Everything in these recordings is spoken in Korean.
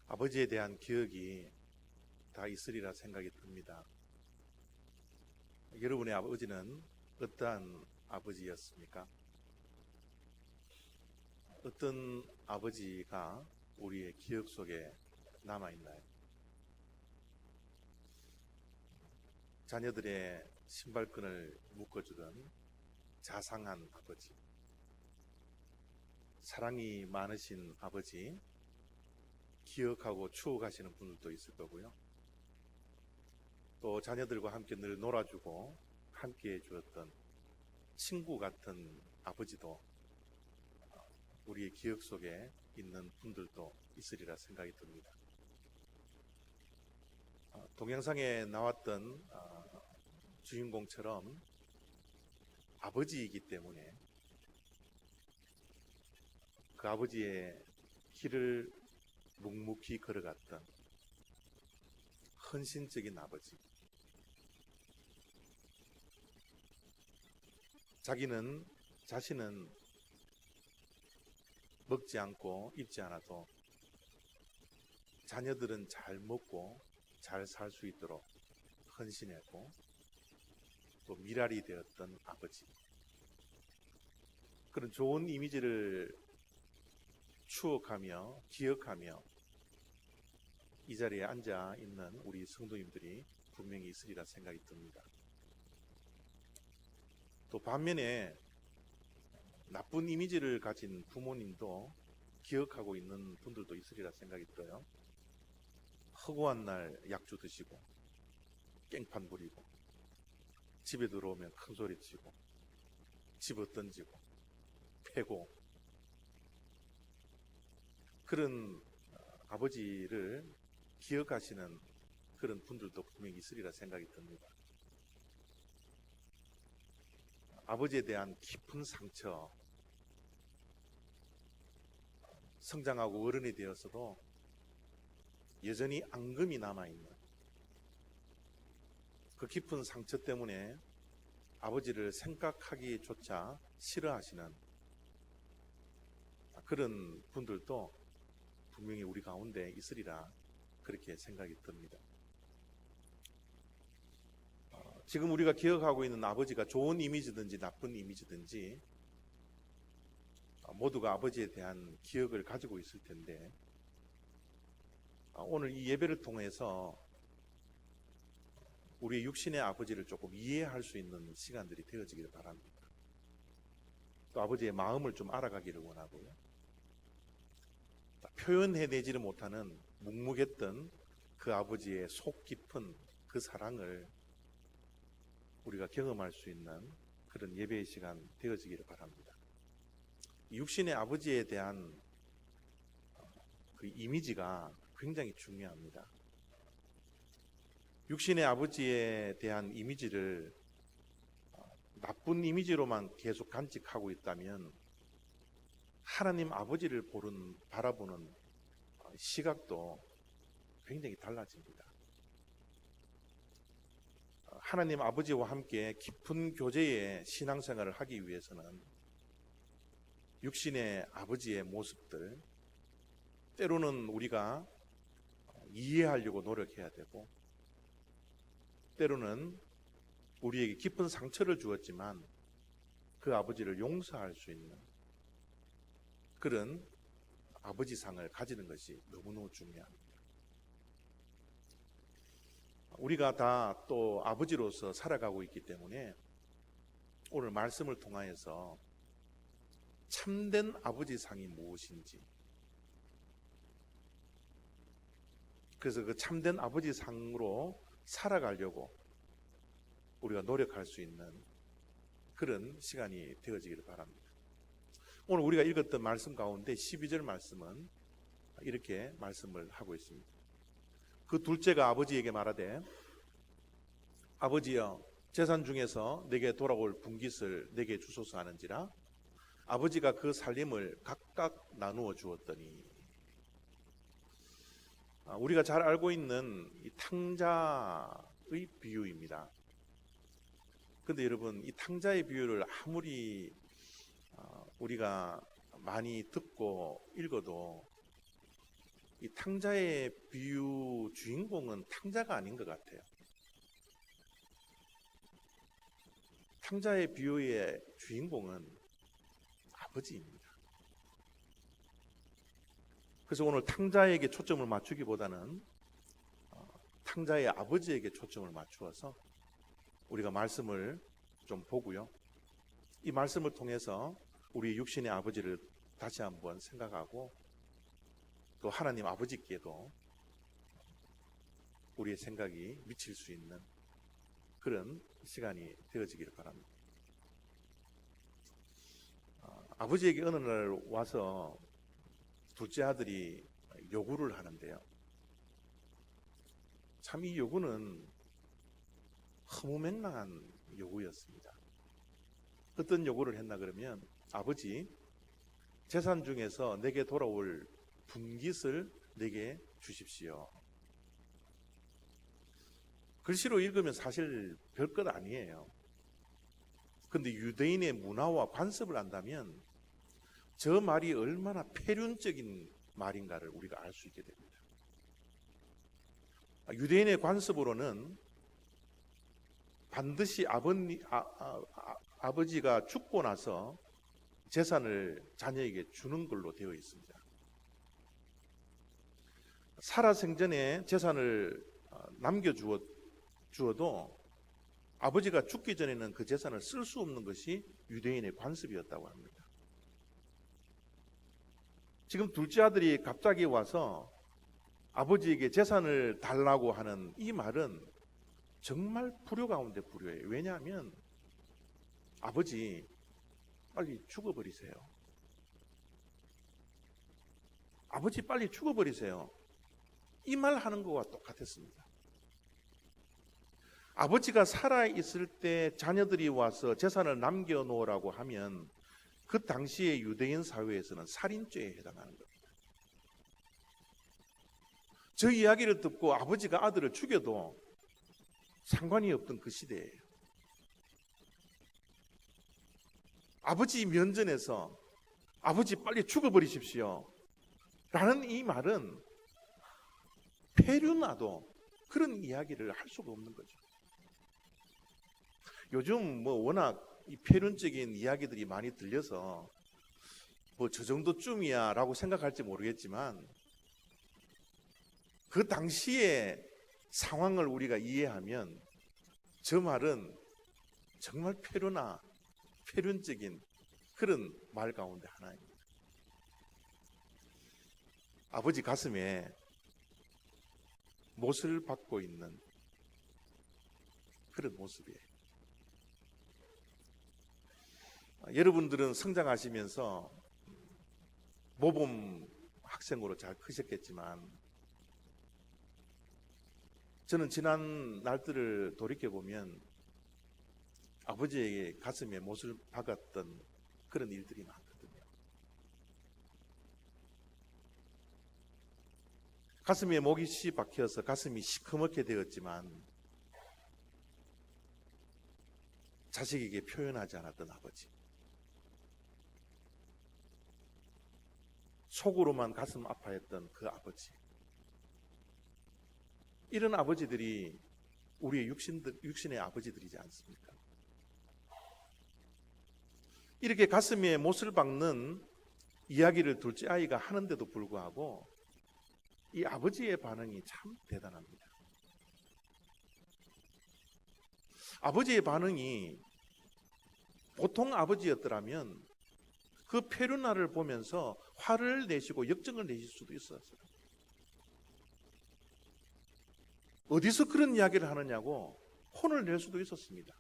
아버지에 대한 기억이 다 있으리라 생각이 듭니다. 여러분의 아버지는 어떠한 아버지였습니까? 어떤 아버지가 우리의 기억 속에 남아있나요? 자녀들의 신발끈을 묶어주던 자상한 아버지, 사랑이 많으신 아버지, 기억하고 추억하시는 분들도 있을 거고요. 또 자녀들과 함께 늘 놀아주고 함께 해주었던 친구 같은 아버지도 우리의 기억 속에 있는 분들도 있으리라 생각이 듭니다. 동영상에 나왔던 주인공처럼 아버지이기 때문에 그 아버지의 길을 묵묵히 걸어갔던 헌신적인 아버지, 자신은 먹지 않고 입지 않아도 자녀들은 잘 먹고 잘 살 수 있도록 헌신했고 또 미랄이 되었던 아버지, 그런 좋은 이미지를 추억하며 기억하며 이 자리에 앉아 있는 우리 성도님들이 분명히 있으리라 생각이 듭니다. 또 반면에 나쁜 이미지를 가진 부모님도 기억하고 있는 분들도 있으리라 생각이 들어요. 허구한 날 약주 드시고 깽판 부리고 집에 들어오면 큰 소리 치고 집어 던지고 패고, 그런 아버지를 기억하시는 그런 분들도 분명히 있으리라 생각이 듭니다. 아버지에 대한 깊은 상처, 성장하고 어른이 되어서도 여전히 앙금이 남아있는 그 깊은 상처 때문에 아버지를 생각하기조차 싫어하시는 그런 분들도 분명히 우리 가운데 있으리라 그렇게 생각이 듭니다. 지금 우리가 기억하고 있는 아버지가 좋은 이미지든지 나쁜 이미지든지 모두가 아버지에 대한 기억을 가지고 있을 텐데, 오늘 이 예배를 통해서 우리 육신의 아버지를 조금 이해할 수 있는 시간들이 되어지기를 바랍니다. 또 아버지의 마음을 좀 알아가기를 원하고요. 표현해내지를 못하는 묵묵했던 그 아버지의 속 깊은 그 사랑을 우리가 경험할 수 있는 그런 예배의 시간 되어지기를 바랍니다. 육신의 아버지에 대한 그 이미지가 굉장히 중요합니다. 육신의 아버지에 대한 이미지를 나쁜 이미지로만 계속 간직하고 있다면 하나님 아버지를 바라보는 시각도 굉장히 달라집니다. 하나님 아버지와 함께 깊은 교제의 신앙생활을 하기 위해서는 육신의 아버지의 모습들, 때로는 우리가 이해하려고 노력해야 되고, 때로는 우리에게 깊은 상처를 주었지만 그 아버지를 용서할 수 있는 그런 아버지상을 가지는 것이 너무너무 중요합니다. 우리가 다 또 아버지로서 살아가고 있기 때문에 오늘 말씀을 통하여서 참된 아버지상이 무엇인지, 그래서 그 참된 아버지상으로 살아가려고 우리가 노력할 수 있는 그런 시간이 되어지기를 바랍니다. 오늘 우리가 읽었던 말씀 가운데 12절 말씀은 이렇게 말씀을 하고 있습니다. 그 둘째가 아버지에게 말하되 아버지여 재산 중에서 내게 돌아올 분깃을 내게 주소서 하는지라. 아버지가 그 살림을 각각 나누어 주었더니. 우리가 잘 알고 있는 이 탕자의 비유입니다. 그런데 여러분, 이 탕자의 비유를 아무리 우리가 많이 듣고 읽어도 이 탕자의 비유 주인공은 탕자가 아닌 것 같아요. 탕자의 비유의 주인공은 아버지입니다. 그래서 오늘 탕자에게 초점을 맞추기보다는 탕자의 아버지에게 초점을 맞추어서 우리가 말씀을 좀 보고요. 이 말씀을 통해서 우리 육신의 아버지를 다시 한번 생각하고 또 하나님 아버지께도 우리의 생각이 미칠 수 있는 그런 시간이 되어지기를 바랍니다. 아버지에게 어느 날 와서 둘째 아들이 요구를 하는데요. 참 이 요구는 허무맹랑한 요구였습니다. 어떤 요구를 했나 그러면, 아버지, 재산 중에서 내게 돌아올 분깃을 내게 주십시오. 글씨로 읽으면 사실 별것 아니에요. 그런데 유대인의 문화와 관습을 안다면 저 말이 얼마나 폐륜적인 말인가를 우리가 알 수 있게 됩니다. 유대인의 관습으로는 반드시 아버지가 죽고 나서 재산을 자녀에게 주는 걸로 되어 있습니다. 살아생전에 재산을 남겨주어도 아버지가 죽기 전에는 그 재산을 쓸 수 없는 것이 유대인의 관습이었다고 합니다. 지금 둘째 아들이 갑자기 와서 아버지에게 재산을 달라고 하는 이 말은 정말 불효 가운데 불효예요. 왜냐하면 아버지 빨리 죽어버리세요. 아버지 빨리 죽어버리세요. 이 말 하는 것과 똑같았습니다. 아버지가 살아있을 때 자녀들이 와서 재산을 남겨놓으라고 하면 그 당시의 유대인 사회에서는 살인죄에 해당하는 겁니다. 저 이야기를 듣고 아버지가 아들을 죽여도 상관이 없던 그 시대예요. 아버지 면전에서 아버지 빨리 죽어버리십시오 라는 이 말은 폐륜나도 그런 이야기를 할 수가 없는 거죠. 요즘 워낙 이 폐륜적인 이야기들이 많이 들려서 저 정도쯤이야 라고 생각할지 모르겠지만, 그 당시의 상황을 우리가 이해하면 저 말은 정말 폐륜적인 그런 말 가운데 하나입니다. 아버지 가슴에 못을 박고 있는 그런 모습이에요. 여러분들은 성장하시면서 모범 학생으로 잘 크셨겠지만, 저는 지난 날들을 돌이켜보면 아버지에게 가슴에 못을 박았던 그런 일들이 많거든요. 가슴에 못이 박혀서 가슴이 시커멓게 되었지만 자식에게 표현하지 않았던 아버지, 속으로만 가슴 아파했던 그 아버지, 이런 아버지들이 우리의 육신의 아버지들이지 않습니까? 이렇게 가슴에 못을 박는 이야기를 둘째 아이가 하는데도 불구하고 이 아버지의 반응이 참 대단합니다. 아버지의 반응이 보통 아버지였더라면 그 페루나를 보면서 화를 내시고 역정을 내실 수도 있었어요. 어디서 그런 이야기를 하느냐고 혼을 낼 수도 있었습니다.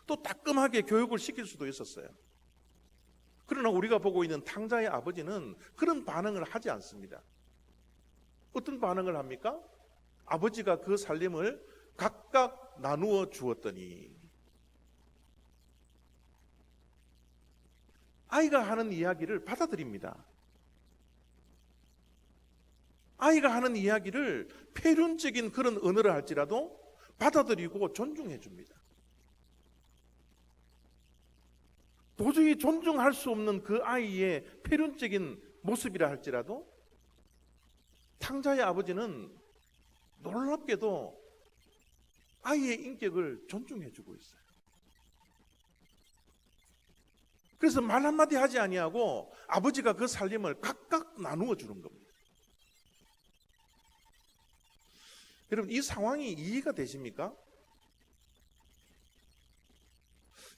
또 따끔하게 교육을 시킬 수도 있었어요. 그러나 우리가 보고 있는 탕자의 아버지는 그런 반응을 하지 않습니다. 어떤 반응을 합니까? 아버지가 그 살림을 각각 나누어 주었더니 아이가 하는 이야기를 받아들입니다. 아이가 하는 이야기를 폐륜적인 그런 언어를 할지라도 받아들이고 존중해 줍니다. 도저히 존중할 수 없는 그 아이의 폐륜적인 모습이라 할지라도 탕자의 아버지는 놀랍게도 아이의 인격을 존중해주고 있어요. 그래서 말 한마디 하지 아니하고 아버지가 그 살림을 각각 나누어 주는 겁니다. 여러분, 이 상황이 이해가 되십니까?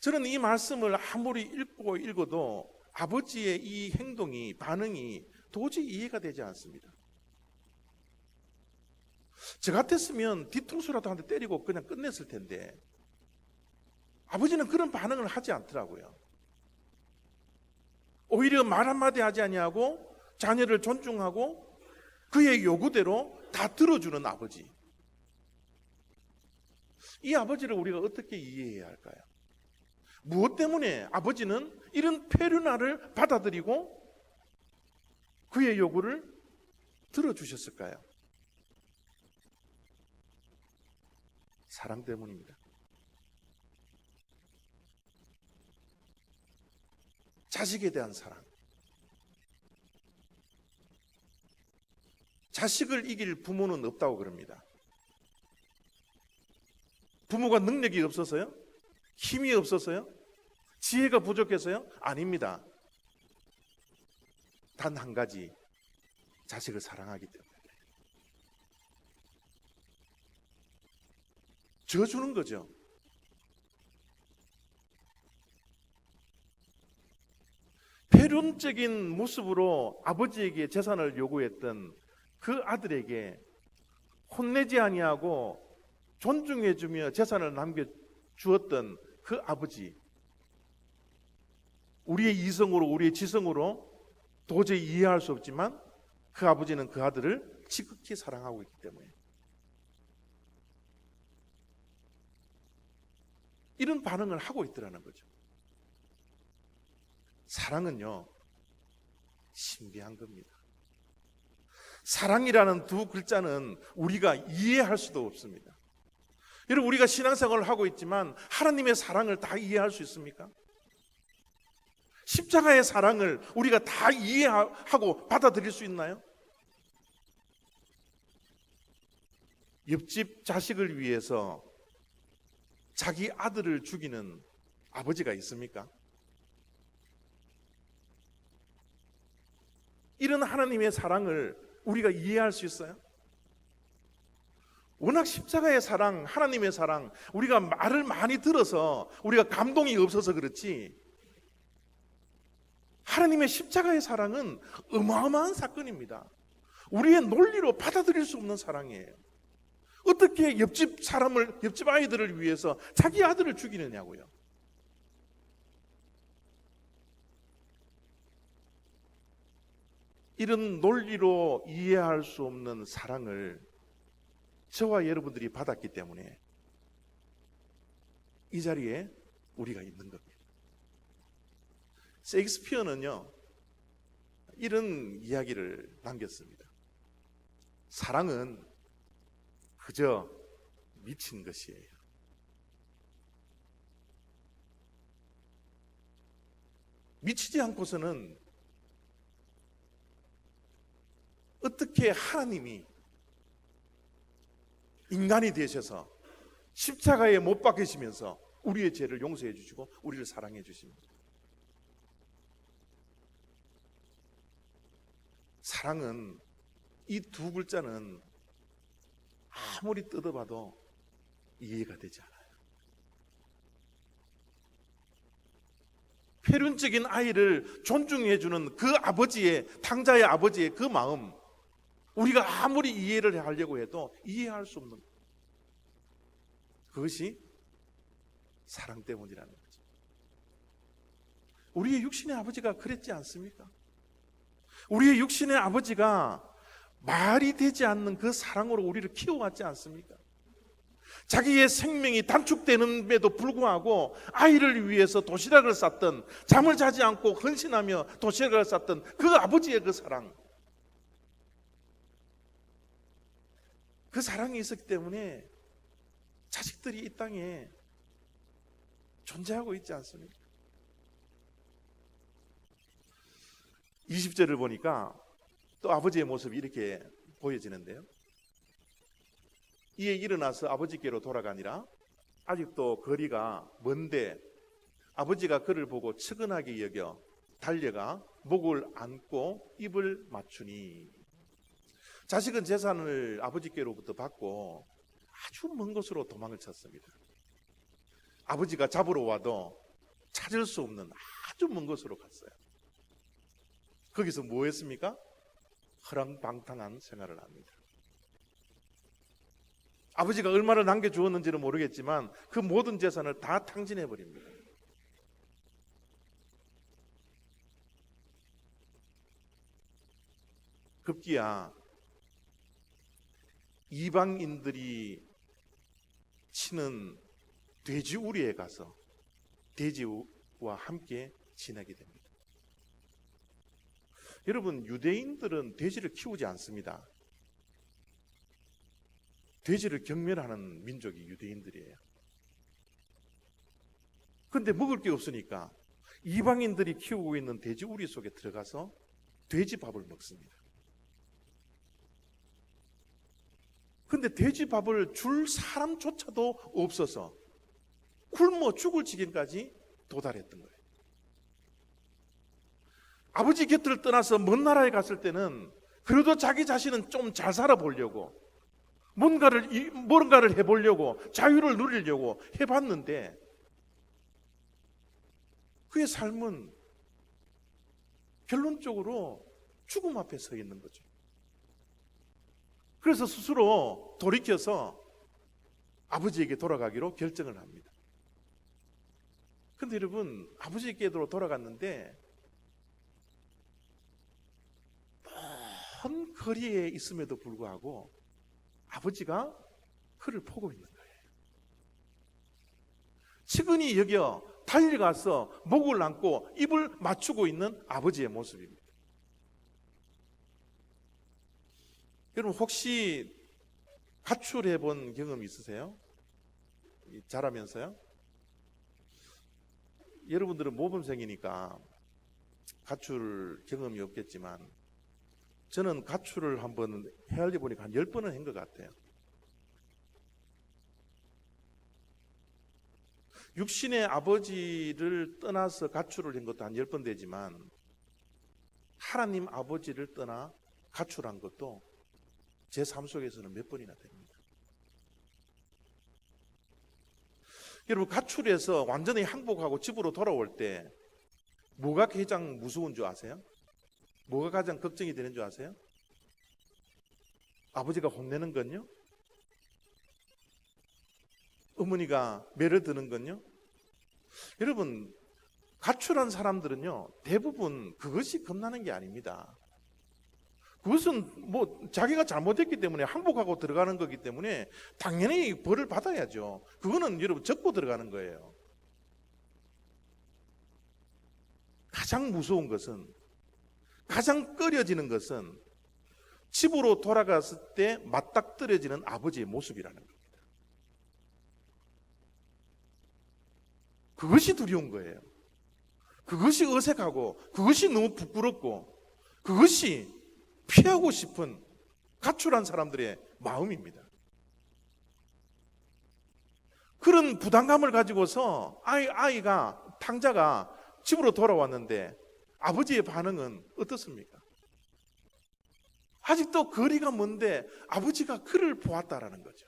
저는 이 말씀을 아무리 읽어도 아버지의 이 행동이, 반응이 도저히 이해가 되지 않습니다. 저 같았으면 뒤통수라도 한 대 때리고 그냥 끝냈을 텐데 아버지는 그런 반응을 하지 않더라고요. 오히려 말 한마디 하지 아니하고 자녀를 존중하고 그의 요구대로 다 들어주는 아버지. 이 아버지를 우리가 어떻게 이해해야 할까요? 무엇 때문에 아버지는 이런 페르나를 받아들이고 그의 요구를 들어주셨을까요? 사랑 때문입니다. 자식에 대한 사랑. 자식을 이길 부모는 없다고 그럽니다. 부모가 능력이 없어서요? 힘이 없어서요? 지혜가 부족해서요? 아닙니다. 단 한 가지, 자식을 사랑하기 때문에. 져주는 거죠. 폐륜적인 모습으로 아버지에게 재산을 요구했던 그 아들에게 혼내지 아니하고 존중해주며 재산을 남겨주었던 그 아버지, 우리의 이성으로, 우리의 지성으로 도저히 이해할 수 없지만 그 아버지는 그 아들을 지극히 사랑하고 있기 때문에 이런 반응을 하고 있더라는 거죠. 사랑은요, 신비한 겁니다. 사랑이라는 두 글자는 우리가 이해할 수도 없습니다. 여러분, 우리가 신앙생활을 하고 있지만 하나님의 사랑을 다 이해할 수 있습니까? 십자가의 사랑을 우리가 다 이해하고 받아들일 수 있나요? 옆집 자식을 위해서 자기 아들을 죽이는 아버지가 있습니까? 이런 하나님의 사랑을 우리가 이해할 수 있어요? 워낙 십자가의 사랑, 하나님의 사랑, 우리가 말을 많이 들어서 우리가 감동이 없어서 그렇지, 하나님의 십자가의 사랑은 어마어마한 사건입니다. 우리의 논리로 받아들일 수 없는 사랑이에요. 어떻게 옆집 아이들을 위해서 자기 아들을 죽이느냐고요. 이런 논리로 이해할 수 없는 사랑을 저와 여러분들이 받았기 때문에 이 자리에 우리가 있는 겁니다. 셰익스피어는요, 이런 이야기를 남겼습니다. 사랑은 그저 미친 것이에요. 미치지 않고서는 어떻게 하나님이 인간이 되셔서 십자가에 못 박히시면서 우리의 죄를 용서해 주시고 우리를 사랑해 주십니다. 사랑은, 이 두 글자는 아무리 뜯어봐도 이해가 되지 않아요. 폐륜적인 아이를 존중해 주는 그 아버지의, 탕자의 아버지의 그 마음, 우리가 아무리 이해를 하려고 해도 이해할 수 없는, 그것이 사랑 때문이라는 거죠. 우리의 육신의 아버지가 그랬지 않습니까? 우리의 육신의 아버지가 말이 되지 않는 그 사랑으로 우리를 키워왔지 않습니까? 자기의 생명이 단축되는데도 불구하고 아이를 위해서 도시락을 쌌던, 잠을 자지 않고 헌신하며 도시락을 쌌던 그 아버지의 그 사랑, 그 사랑이 있었기 때문에 자식들이 이 땅에 존재하고 있지 않습니까? 20절을 보니까 또 아버지의 모습이 이렇게 보여지는데요. 이에 일어나서 아버지께로 돌아가니라. 아직도 거리가 먼데 아버지가 그를 보고 측은하게 여겨 달려가 목을 안고 입을 맞추니. 자식은 재산을 아버지께로부터 받고 아주 먼 곳으로 도망을 쳤습니다. 아버지가 잡으러 와도 찾을 수 없는 아주 먼 곳으로 갔어요. 거기서 뭐 했습니까? 허랑방탕한 생활을 합니다. 아버지가 얼마를 남겨주었는지는 모르겠지만 그 모든 재산을 다 탕진해버립니다. 급기야 이방인들이 치는 돼지우리에 가서 돼지와 함께 지내게 됩니다. 여러분, 유대인들은 돼지를 키우지 않습니다. 돼지를 경멸하는 민족이 유대인들이에요. 그런데 먹을 게 없으니까 이방인들이 키우고 있는 돼지우리 속에 들어가서 돼지밥을 먹습니다. 그런데 돼지밥을 줄 사람조차도 없어서 굶어 죽을 지경까지 도달했던 거예요. 아버지 곁을 떠나서 먼 나라에 갔을 때는 그래도 자기 자신은 좀 잘 살아보려고 뭔가를 해보려고 자유를 누리려고 해봤는데 그의 삶은 결론적으로 죽음 앞에 서 있는 거죠. 그래서 스스로 돌이켜서 아버지에게 돌아가기로 결정을 합니다. 그런데 여러분, 아버지께로 돌아갔는데 먼 거리에 있음에도 불구하고 아버지가 그를 보고 있는 거예요. 측은히 여겨 달려가서 목을 안고 입을 맞추고 있는 아버지의 모습입니다. 여러분, 혹시 가출해 본 경험 있으세요? 자라면서요? 여러분들은 모범생이니까 가출 경험이 없겠지만 저는 가출을 한번 헤아려 보니까 한 10번은 한 것 같아요. 육신의 아버지를 떠나서 가출을 한 것도 한 10번 되지만 하나님 아버지를 떠나 가출한 것도 제 삶 속에서는 몇 번이나 됩니다. 여러분, 가출해서 완전히 항복하고 집으로 돌아올 때 뭐가 가장 무서운 줄 아세요? 뭐가 가장 걱정이 되는 줄 아세요? 아버지가 혼내는 건요? 어머니가 매를 드는 건요? 여러분, 가출한 사람들은요 대부분 그것이 겁나는 게 아닙니다. 그것은 뭐 자기가 잘못했기 때문에 항복하고 들어가는 거기 때문에 당연히 벌을 받아야죠. 그거는 여러분 적고 들어가는 거예요. 가장 무서운 것은, 가장 꺼려지는 것은 집으로 돌아갔을 때 맞닥뜨려지는 아버지의 모습이라는 겁니다. 그것이 두려운 거예요. 그것이 어색하고 그것이 너무 부끄럽고 그것이 피하고 싶은 가출한 사람들의 마음입니다. 그런 부담감을 가지고서 탕자가 집으로 돌아왔는데 아버지의 반응은 어떻습니까? 아직도 거리가 먼데 아버지가 그를 보았다라는 거죠.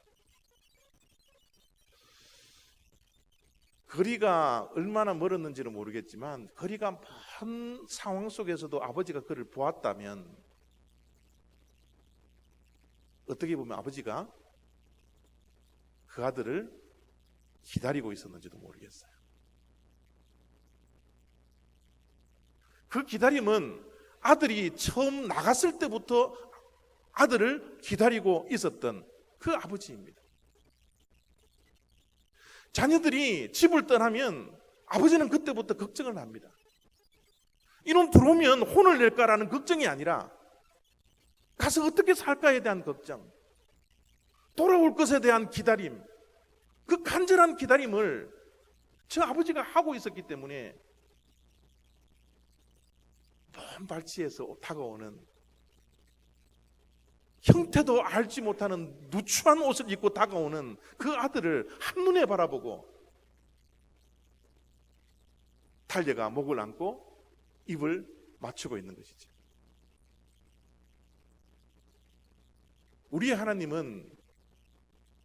거리가 얼마나 멀었는지는 모르겠지만 거리가 먼 상황 속에서도 아버지가 그를 보았다면 어떻게 보면 아버지가 그 아들을 기다리고 있었는지도 모르겠어요. 그 기다림은 아들이 처음 나갔을 때부터 아들을 기다리고 있었던 그 아버지입니다. 자녀들이 집을 떠나면 아버지는 그때부터 걱정을 합니다. 이놈 들어오면 혼을 낼까라는 걱정이 아니라 가서 어떻게 살까에 대한 걱정, 돌아올 것에 대한 기다림, 그 간절한 기다림을 저 아버지가 하고 있었기 때문에 먼 발치에서 다가오는 형태도 알지 못하는 누추한 옷을 입고 다가오는 그 아들을 한눈에 바라보고 달려가 목을 안고 입을 맞추고 있는 것이죠. 우리의 하나님은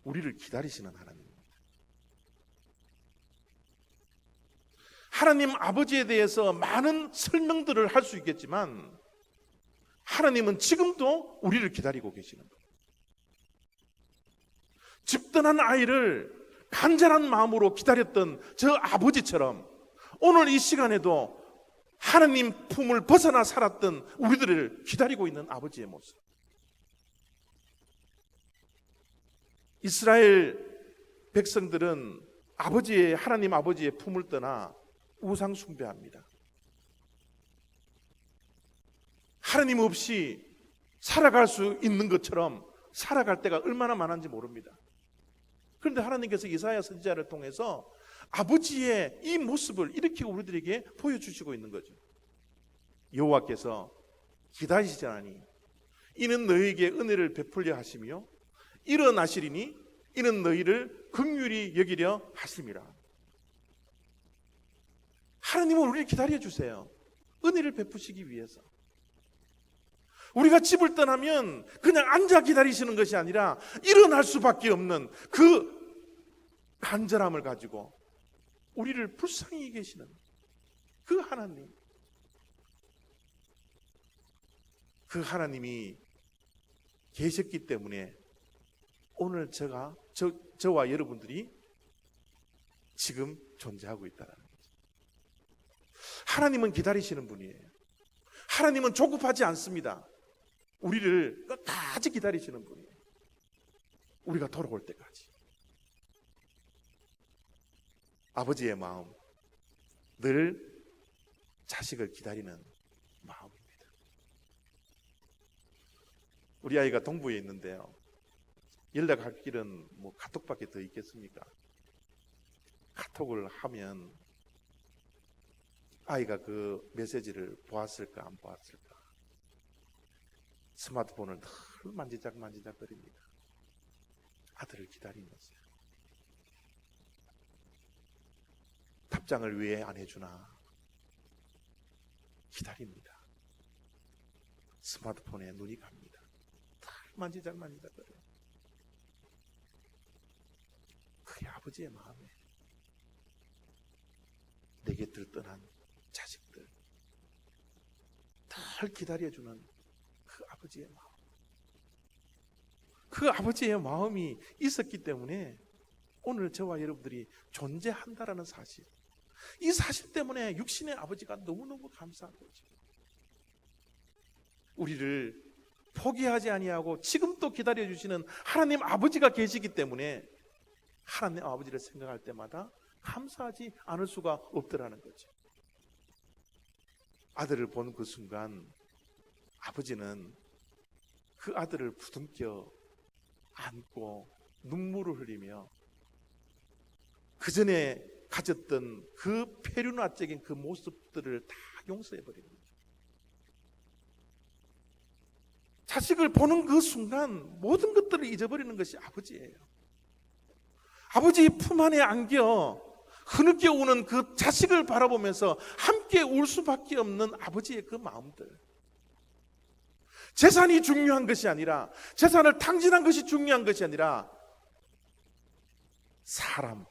우리를 기다리시는 하나님입니다. 하나님 아버지에 대해서 많은 설명들을 할 수 있겠지만 하나님은 지금도 우리를 기다리고 계시는 거예요. 집단한 아이를 간절한 마음으로 기다렸던 저 아버지처럼 오늘 이 시간에도 하나님 품을 벗어나 살았던 우리들을 기다리고 있는 아버지의 모습. 이스라엘 백성들은 하나님 아버지의 품을 떠나 우상 숭배합니다. 하나님 없이 살아갈 수 있는 것처럼 살아갈 때가 얼마나 많은지 모릅니다. 그런데 하나님께서 이사야 선지자를 통해서 아버지의 이 모습을 이렇게 우리들에게 보여주시고 있는 거죠. 여호와께서 기다리시자니 이는 너희에게 은혜를 베풀려 하시며 일어나시리니 이는 너희를 긍휼히 여기려 하심이라. 하나님은 우리를 기다려 주세요. 은혜를 베푸시기 위해서. 우리가 집을 떠나면 그냥 앉아 기다리시는 것이 아니라 일어날 수밖에 없는 그 간절함을 가지고 우리를 불쌍히 계시는 그 하나님. 그 하나님이 계셨기 때문에 오늘 저와 여러분들이 지금 존재하고 있다는 거죠. 하나님은 기다리시는 분이에요. 하나님은 조급하지 않습니다. 우리를 끝까지 기다리시는 분이에요. 우리가 돌아올 때까지. 아버지의 마음, 늘 자식을 기다리는 마음입니다. 우리 아이가 동부에 있는데요, 연락할 길은 뭐 카톡밖에 더 있겠습니까? 카톡을 하면 아이가 그 메시지를 보았을까 안 보았을까, 스마트폰을 늘 만지작거립니다. 아들을 기다리면서요. 답장을 왜 안 해주나 기다립니다. 스마트폰에 눈이 갑니다. 늘 만지작거려요. 그게 아버지의 마음에 내 곁을 떠난 자식들 늘 기다려주는 그 아버지의 마음. 그 아버지의 마음이 있었기 때문에 오늘 저와 여러분들이 존재한다라는 사실, 이 사실 때문에 육신의 아버지가 너무너무 감사한 거죠. 우리를 포기하지 아니하고 지금도 기다려주시는 하나님 아버지가 계시기 때문에 하나님 아버지를 생각할 때마다 감사하지 않을 수가 없더라는 거죠. 아들을 본 그 순간 아버지는 그 아들을 부둥켜 안고 눈물을 흘리며 그 전에 가졌던 그 폐륜화적인 그 모습들을 다 용서해버립니다. 자식을 보는 그 순간 모든 것들을 잊어버리는 것이 아버지예요. 아버지 품 안에 안겨 흐느껴 우는 그 자식을 바라보면서 함께 울 수밖에 없는 아버지의 그 마음들. 재산이 중요한 것이 아니라, 재산을 탕진한 것이 중요한 것이 아니라 사람,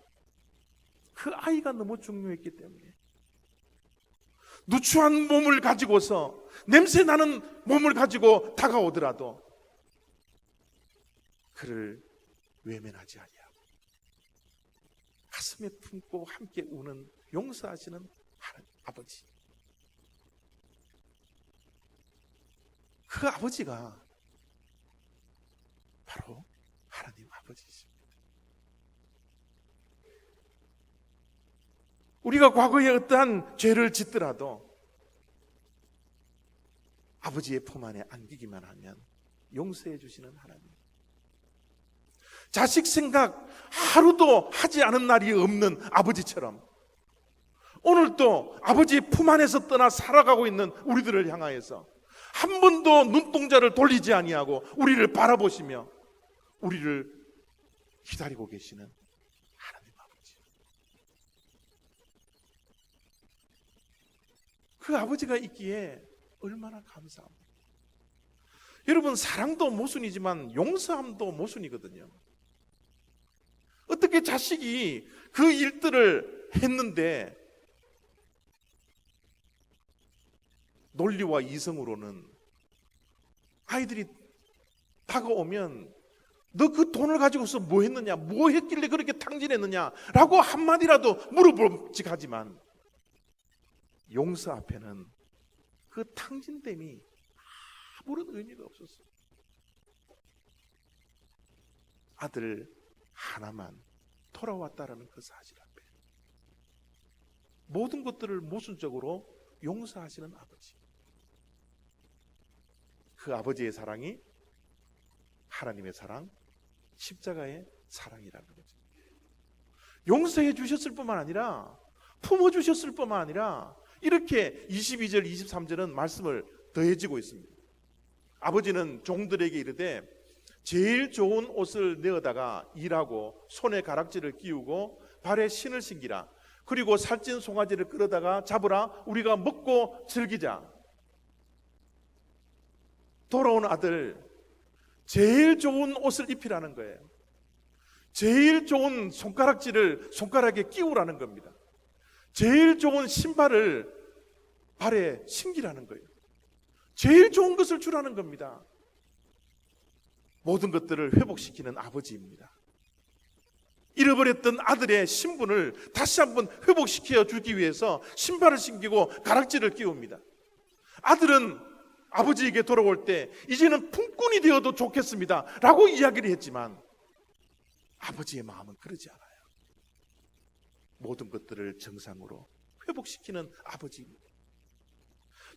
그 아이가 너무 중요했기 때문에 누추한 몸을 가지고서, 냄새나는 몸을 가지고 다가오더라도 그를 외면하지 아니하고 가슴에 품고 함께 우는, 용서하시는 아버지. 그 아버지가 바로 하나님 아버지십니다. 우리가 과거에 어떠한 죄를 짓더라도 아버지의 품 안에 안기기만 하면 용서해 주시는 하나님. 자식 생각 하루도 하지 않은 날이 없는 아버지처럼 오늘도 아버지의 품 안에서 떠나 살아가고 있는 우리들을 향하여서 한 번도 눈동자를 돌리지 아니하고 우리를 바라보시며 우리를 기다리고 계시는 하나님 아버지. 그 아버지가 있기에 얼마나 감사합니다. 여러분, 사랑도 모순이지만 용서함도 모순이거든요. 어떻게 자식이 그 일들을 했는데 논리와 이성으로는 아이들이 다가오면 너 그 돈을 가지고서 뭐 했느냐, 뭐 했길래 그렇게 탕진했느냐 라고 한마디라도 물어볼직하지만 용서 앞에는 그 탕진됨이 아무런 의미가 없었어요. 아들 하나만 돌아왔다라는 그 사실 앞에 모든 것들을 모순적으로 용서하시는 아버지. 그 아버지의 사랑이 하나님의 사랑, 십자가의 사랑이라는 거죠. 용서해 주셨을 뿐만 아니라 품어 주셨을 뿐만 아니라 이렇게 22절, 23절은 말씀을 더해지고 있습니다. 아버지는 종들에게 이르되 제일 좋은 옷을 내어다가 일하고 손에 가락지를 끼우고 발에 신을 신기라. 그리고 살찐 송아지를 끌어다가 잡으라. 우리가 먹고 즐기자. 돌아온 아들 제일 좋은 옷을 입히라는 거예요. 제일 좋은 손가락질을 손가락에 끼우라는 겁니다. 제일 좋은 신발을 발에 신기라는 거예요. 제일 좋은 것을 주라는 겁니다. 모든 것들을 회복시키는 아버지입니다. 잃어버렸던 아들의 신분을 다시 한번 회복시켜 주기 위해서 신발을 신기고 가락지를 끼웁니다. 아들은 아버지에게 돌아올 때 이제는 품꾼이 되어도 좋겠습니다 라고 이야기를 했지만 아버지의 마음은 그러지 않아요. 모든 것들을 정상으로 회복시키는 아버지입니다.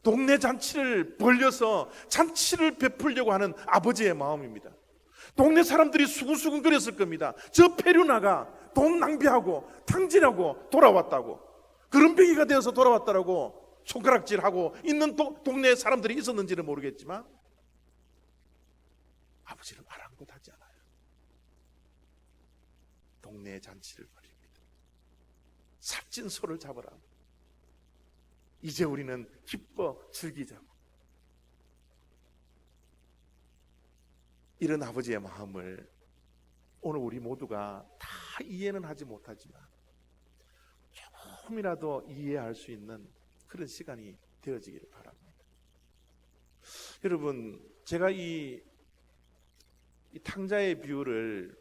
동네 잔치를 벌려서 잔치를 베풀려고 하는 아버지의 마음입니다. 동네 사람들이 수근수근거렸을 겁니다. 저 페류나가 돈 낭비하고 탕진하고 돌아왔다고, 그런뱅이가 되어서 돌아왔다라고 손가락질하고 있는 동네 사람들이 있었는지는 모르겠지만 아버지는 아랑곳하지 않아요. 동네 잔치를 벌입니다. 살찐 소를 잡으라. 이제 우리는 기뻐 즐기자고. 이런 아버지의 마음을 오늘 우리 모두가 다 이해는 하지 못하지만 조금이라도 이해할 수 있는 그런 시간이 되어지기를 바랍니다. 여러분, 제가 이 탕자의 비유를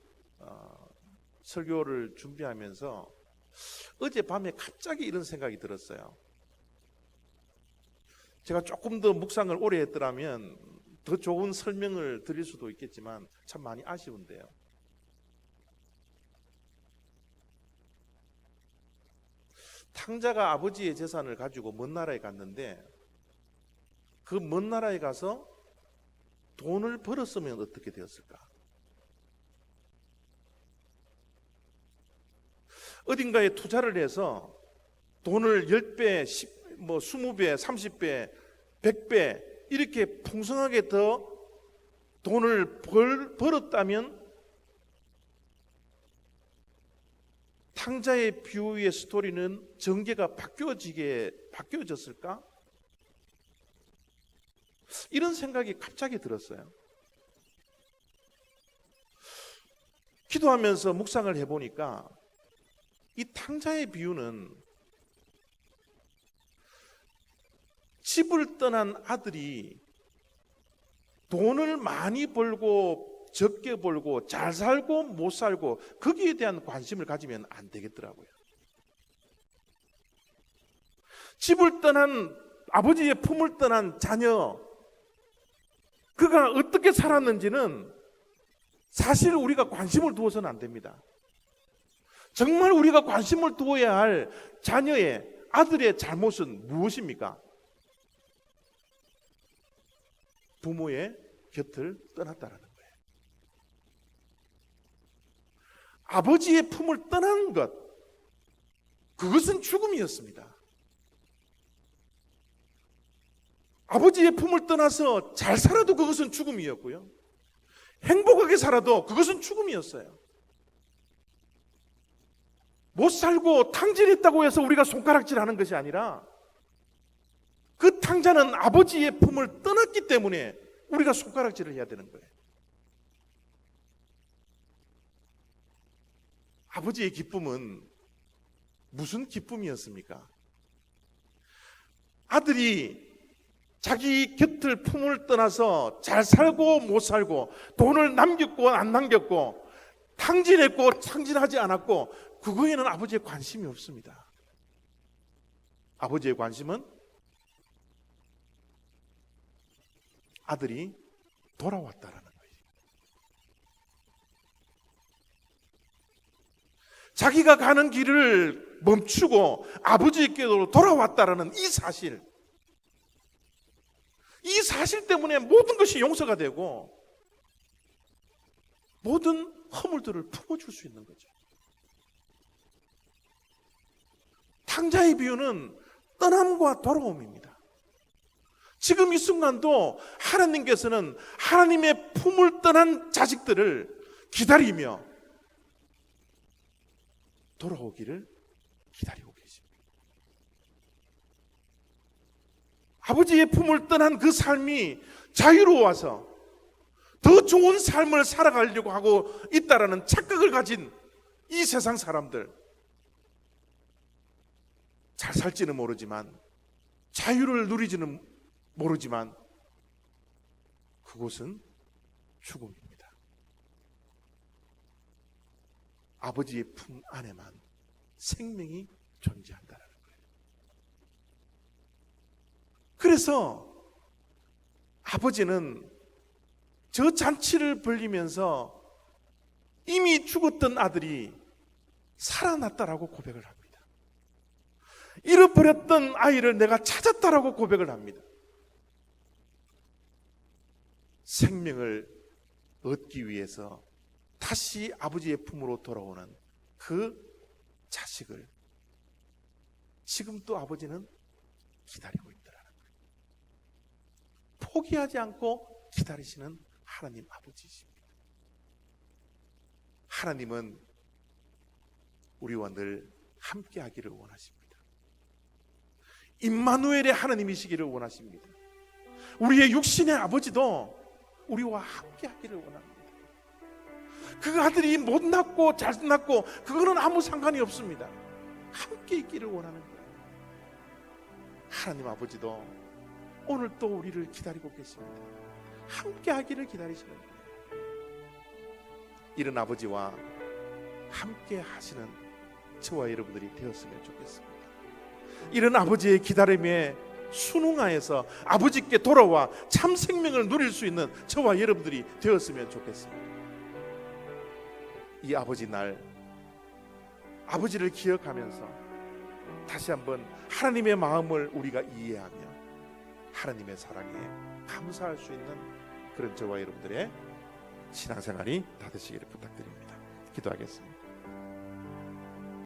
설교를 준비하면서 어젯밤에 갑자기 이런 생각이 들었어요. 제가 조금 더 묵상을 오래 했더라면 더 좋은 설명을 드릴 수도 있겠지만 참 많이 아쉬운데요. 탕자가 아버지의 재산을 가지고 먼 나라에 갔는데 그 먼 나라에 가서 돈을 벌었으면 어떻게 되었을까? 어딘가에 투자를 해서 돈을 10배, 20배, 30배, 100배 이렇게 풍성하게 더 돈을 벌었다면 탕자의 비유의 스토리는 전개가 바뀌어졌을까? 이런 생각이 갑자기 들었어요. 기도하면서 묵상을 해보니까 이 탕자의 비유는 집을 떠난 아들이 돈을 많이 벌고 적게 벌고 잘 살고 못 살고 거기에 대한 관심을 가지면 안 되겠더라고요. 집을 떠난 아버지의 품을 떠난 자녀, 그가 어떻게 살았는지는 사실 우리가 관심을 두어서는 안 됩니다. 정말 우리가 관심을 두어야 할 자녀의 아들의 잘못은 무엇입니까? 부모의 곁을 떠났다라는 거예요. 아버지의 품을 떠난 것, 그것은 죽음이었습니다. 아버지의 품을 떠나서 잘 살아도 그것은 죽음이었고요, 행복하게 살아도 그것은 죽음이었어요. 못 살고 탕진했다고 해서 우리가 손가락질하는 것이 아니라 그 탕자는 아버지의 품을 떠났기 때문에 우리가 손가락질을 해야 되는 거예요. 아버지의 기쁨은 무슨 기쁨이었습니까? 아들이 자기 곁을 품을 떠나서 잘 살고 못 살고, 돈을 남겼고 안 남겼고, 탕진했고 탕진하지 않았고, 그거에는 아버지의 관심이 없습니다. 아버지의 관심은 아들이 돌아왔다라는 거예요. 자기가 가는 길을 멈추고 아버지께로 돌아왔다라는 이 사실 때문에 모든 것이 용서가 되고 모든 허물들을 품어줄 수 있는 거죠. 탕자의 비유는 떠남과 돌아옴입니다. 지금 이 순간도 하나님께서는 하나님의 품을 떠난 자식들을 기다리며 돌아오기를 기다리고 계십니다. 아버지의 품을 떠난 그 삶이 자유로워서 더 좋은 삶을 살아가려고 하고 있다라는 착각을 가진 이 세상 사람들, 잘 살지는 모르지만, 자유를 누리지는 모르지만, 그곳은 죽음입니다. 아버지의 품 안에만 생명이 존재한다는 거예요. 그래서 아버지는 저 잔치를 벌리면서 이미 죽었던 아들이 살아났다라고 고백을 합니다. 잃어버렸던 아이를 내가 찾았다라고 고백을 합니다. 생명을 얻기 위해서 다시 아버지의 품으로 돌아오는 그 자식을 지금 또 아버지는 기다리고 있더라는 거예요. 포기하지 않고 기다리시는 하나님 아버지십니다. 하나님은 우리와 늘 함께 하기를 원하십니다. 임마누엘의 하나님이시기를 원하십니다. 우리의 육신의 아버지도 우리와 함께 하기를 원합니다. 그 아들이 못 낳고 잘 낳고 그거는 아무 상관이 없습니다. 함께 있기를 원하는 거예요. 하나님 아버지도 오늘 또 우리를 기다리고 계십니다. 함께 하기를 기다리시는 거예요. 이런 아버지와 함께 하시는 저와 여러분들이 되었으면 좋겠습니다. 이런 아버지의 기다림에 순응하여서 아버지께 돌아와 참 생명을 누릴 수 있는 저와 여러분들이 되었으면 좋겠습니다. 이 아버지 날, 아버지를 기억하면서 다시 한번 하나님의 마음을 우리가 이해하며 하나님의 사랑에 감사할 수 있는 그런 저와 여러분들의 신앙생활이 다 되시기를 부탁드립니다. 기도하겠습니다.